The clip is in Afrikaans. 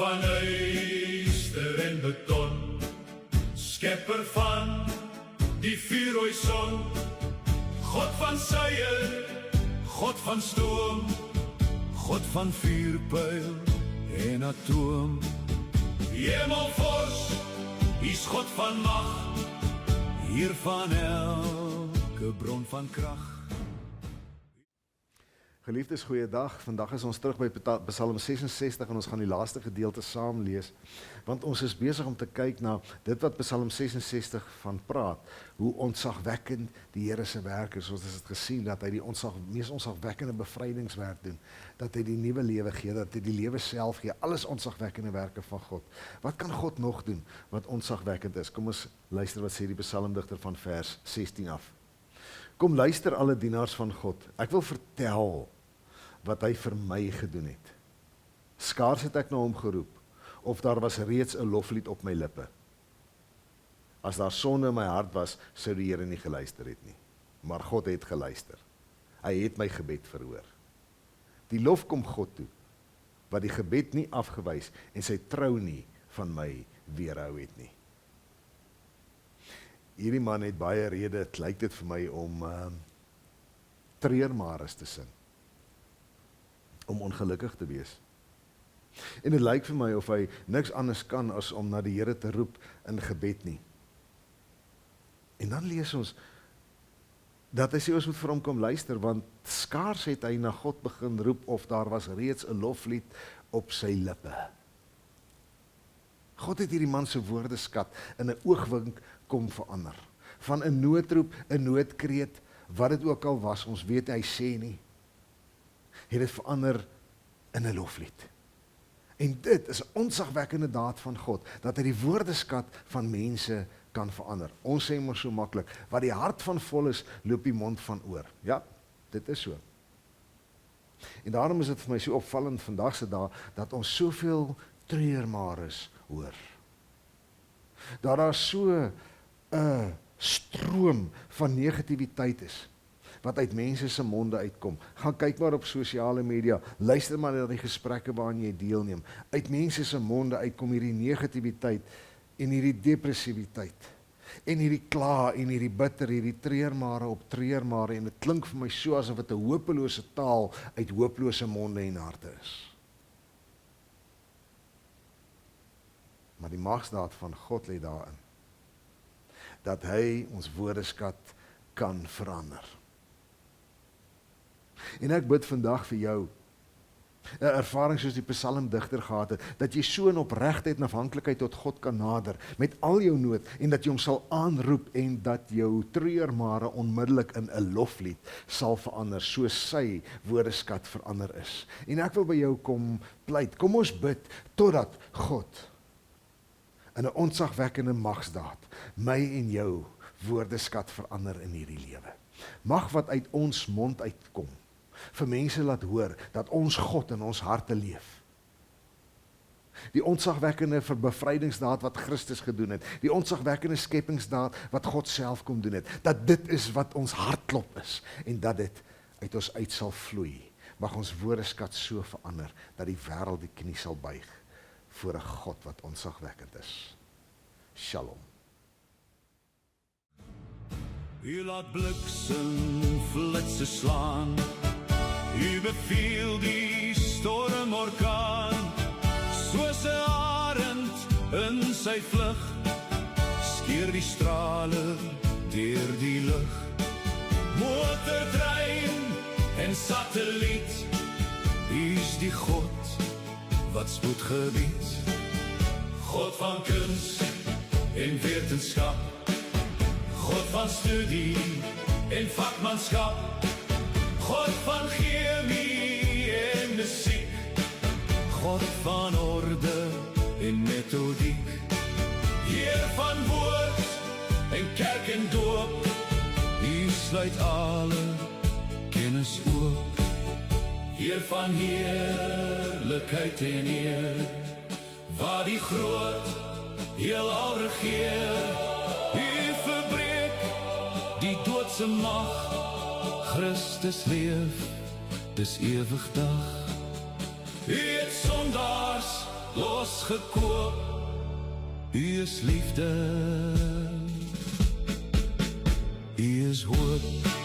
van yster en beton, skepper van die vuurrooi son, God van suier, God van stoom, God van vuurpyl en atoom. Hemelvors, is God van mag, hier van elke bron van krag. Geliefdes, goeiedag. Vandag is ons terug by Psalm 66 en ons gaan die laaste gedeelte saam lees, want ons is besig om te kyk na dit wat Psalm 66 van praat, hoe ontzagwekkend die Here se werk is. Ons het gesien dat hy die mees ontzagwekkende bevrydingswerk doen, dat hy die nuwe lewe gee, dat hy die lewe self gee, alles ontzagwekkende werke van God. Wat kan God nog doen wat ontzagwekkend is? Kom ons luister wat sê die psalmdigter van vers 16 af. Kom luister alle dienaars van God, ek wil vertel wat hy vir my gedoen het. Skaars het ek na hom geroep, of daar was reeds 'n loflied op my lippe. As daar sonde in my hart was, sou die Here nie geluister het nie. Maar God het geluister. Hy het my gebed verhoor. Die lof kom God toe, wat die gebed nie afgewys en sy trou nie van my weerhou het nie. Hierdie man het baie rede, het lyk dit vir my, om treurmares te sing. Om ongelukkig te wees. En dit lyk vir my of hy niks anders kan as om na die Here te roep in gebed nie. En dan lees ons dat hy sê ons moet vir hom kom luister, want skaars het hy na God begin roep of daar was reeds 'n loflied op sy lippe. God het hierdie man se woordeskat in 'n oogwink kom verander. Van 'n noodroep, 'n noodkreet, wat dit ook al was, ons weet hy sê nie, het dit verander in 'n loflied. En dit is 'n ontzagwekkende daad van God, dat hy die woordeskat van mense kan verander. Ons sê maar so maklik, wat die hart van vol is, loop die mond van oor. Ja, dit is so. En daarom is dit vir my so opvallend vandag se dag, dat ons soveel treurmares hoor. Dat daar so 'n stroom van negativiteit is, wat uit mense se monde uitkom. Gaan kyk maar op sosiale media, luister maar na die gesprekke waarin jy deelneem. Uit mense se monde uitkom hierdie negativiteit en hierdie depressiwiteit en hierdie kla en hierdie bitter, hierdie treurmare op treurmare, en dit klink vir my so asof dit 'n hopelose taal uit hopelose monde en harte is. Maar die magsdaad van God lê daarin, dat hy ons woordeskat kan verander. En ek bid vandag vir jou, 'n ervaring soos die psalmdigter gehad het, dat jy so in opregtheid en afhanklikheid tot God kan nader, met al jou nood, en dat jy hom sal aanroep, en dat jou treurmare onmiddellik in 'n loflied sal verander, soos sy woordeskat verander is. En ek wil by jou kom pleit, kom ons bid, totdat God in 'n ontzagwekkende magsdaad my en jou woordeskat verander in hierdie lewe. Mag wat uit ons mond uitkom vir mense laat hoor dat ons God in ons harte leef. Die ontzagwekkende bevrydingsdaad wat Christus gedoen het, die ontzagwekkende skepingsdaad wat God self kom doen het, dat dit is wat ons hartklop is en dat dit uit ons uit sal vloei. Mag ons woordeskat so verander dat die wêreld die knie sal buig voor 'n God wat ontzagwekkend is. Shalom. U laat bliksemflitse slaan, u beveel die stormorkaan, soos 'n arend in sy vlug, skeer die strale deur die lug. Motortrein en satelliet, u is die God wat spoed gebied. God van kuns en wetenskap, God van studie en vakmanskap, God van chemie en musiek, God van orde en methodiek, Heer van woord en kerk en doop, U sluit alle kennis oop, Heer van heerlikheid en eer, waar die groot heelal regeer. U verbreek die doodse mag, Christus leef, dis ewig dag. U het sondaars losgekoop. U is liefde, U is hoop.